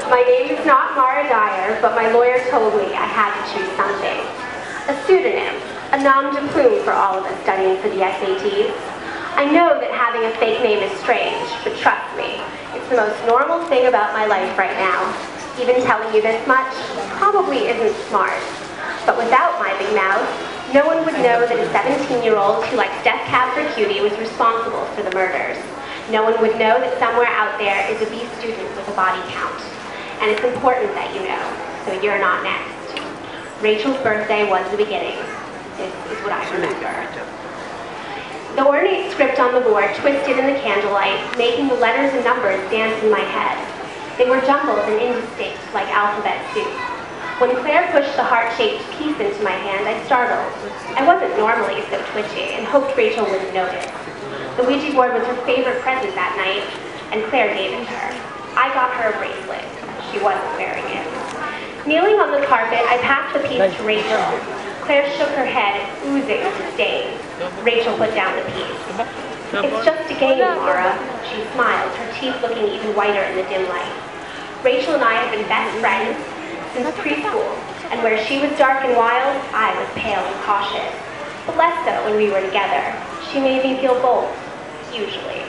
My name is not Mara Dyer, but my lawyer told me I had to choose something. A pseudonym, a nom de plume for all of us studying for the SATs. I know that having a fake name is strange, but trust me, it's the most normal thing about my life right now. Even telling you this much probably isn't smart. But without my big mouth, no one would know that a 17-year-old who likes Death Cab for Cutie was responsible for the murders. No one would know that somewhere out there is a B student with a body count. And it's important that you know, so you're not next. Rachel's birthday was the beginning. This is what I remember. The ornate script on the board twisted in the candlelight, making the letters and numbers dance in my head. They were jumbled and indistinct, like alphabet soup. When Claire pushed the heart-shaped piece into my hand, I startled. I wasn't normally so twitchy, and hoped Rachel wouldn't notice. The Ouija board was her favorite present that night, and Claire gave it to her. I got her a bracelet. She wasn't wearing it. Kneeling on the carpet, I passed the piece to Rachel. Claire shook her head, oozing disdain. Rachel put down the piece. It's just a game, Mara. She smiled, her teeth looking even whiter in the dim light. Rachel and I had been best friends since preschool, and where she was dark and wild, I was pale and cautious. But less so when we were together. She made me feel bold, usually.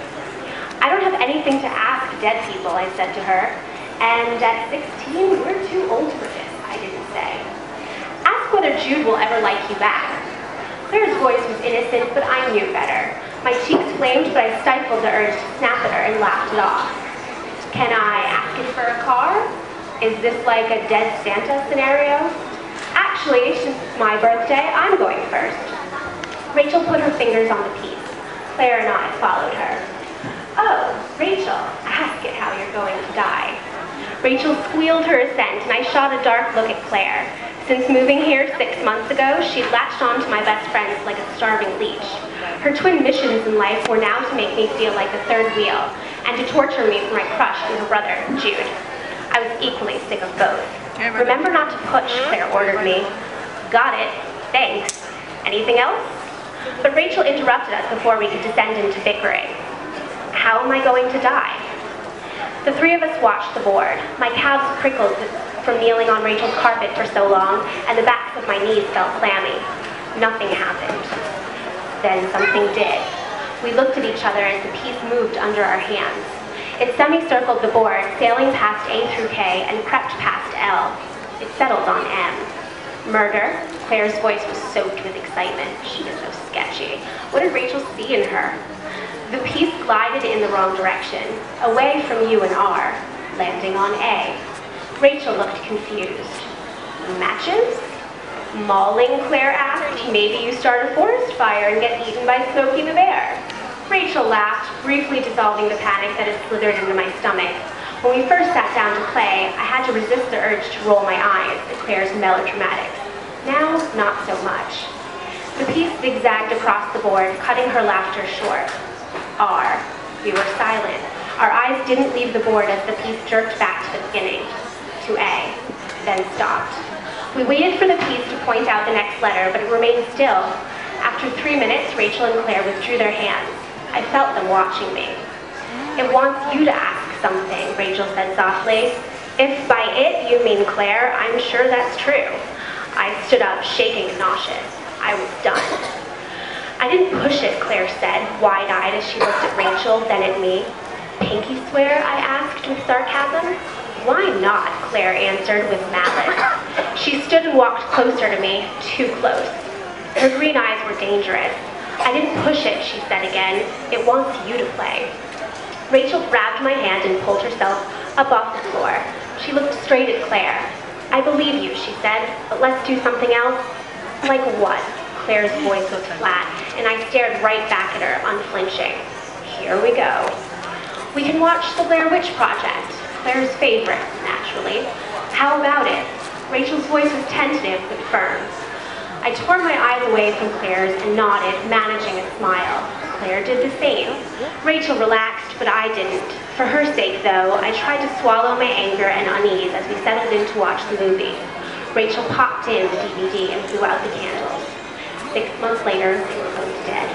I don't have anything to ask dead people, I said to her. And at 16, we're too old for this, I didn't say. Ask whether Jude will ever like you back. Claire's voice was innocent, but I knew better. My cheeks flamed, but I stifled the urge to snap at her and laughed it off. Can I ask it for a car? Is this like a dead Santa scenario? Actually, since it's my birthday, I'm going first. Rachel put her fingers on the piece. Claire and I followed her. Oh, Rachel, ask it how you're going to die. Rachel squealed her assent, and I shot a dark look at Claire. Since moving here 6 months ago, she'd latched on to my best friends like a starving leech. Her twin missions in life were now to make me feel like the third wheel, and to torture me for my crush on her brother, Jude. I was equally sick of both. Remember not to push, Claire ordered me. Got it, thanks. Anything else? But Rachel interrupted us before we could descend into bickering. How am I going to die? The three of us watched the board. My calves prickled from kneeling on Rachel's carpet for so long, and the backs of my knees felt clammy. Nothing happened. Then something did. We looked at each other as the piece moved under our hands. It semicircled the board, sailing past A through K, and crept past L. It settled on M. Murder? Claire's voice was soaked with excitement. She was so sketchy. What did Rachel see in her? The piece glided in the wrong direction, away from U and R, landing on A. Rachel looked confused. Matches? Mauling, Claire asked. Maybe you start a forest fire and get eaten by Smokey the Bear. Rachel laughed, briefly dissolving the panic that had slithered into my stomach. When we first sat down to play, I had to resist the urge to roll my eyes at Claire's melodramatics. Now, not so much. The piece zigzagged across the board, cutting her laughter short. R. We were silent. Our eyes didn't leave the board as the piece jerked back to the beginning, to A, then stopped. We waited for the piece to point out the next letter, but it remained still. After 3 minutes, Rachel and Claire withdrew their hands. I felt them watching me. It wants you to ask something, Rachel said softly. If by it you mean Claire, I'm sure that's true. I stood up, shaking and nauseous. I was done. I didn't push it, Claire said, wide-eyed as she looked at Rachel, then at me. Pinky swear? I asked with sarcasm. Why not? Claire answered with malice. She stood and walked closer to me, too close. Her green eyes were dangerous. I didn't push it, she said again. It wants you to play. Rachel grabbed my hand and pulled herself up off the floor. She looked straight at Claire. I believe you, she said, but let's do something else. Like what? Claire's voice was flat, and I stared right back at her, unflinching. Here we go. We can watch The Blair Witch Project, Claire's favorite, naturally. How about it? Rachel's voice was tentative but firm. I tore my eyes away from Claire's and nodded, managing a smile. Claire did the same. Rachel relaxed, but I didn't. For her sake, though, I tried to swallow my anger and unease as we settled in to watch the movie. Rachel popped in the DVD and blew out the candles. 6 months later, they were both dead.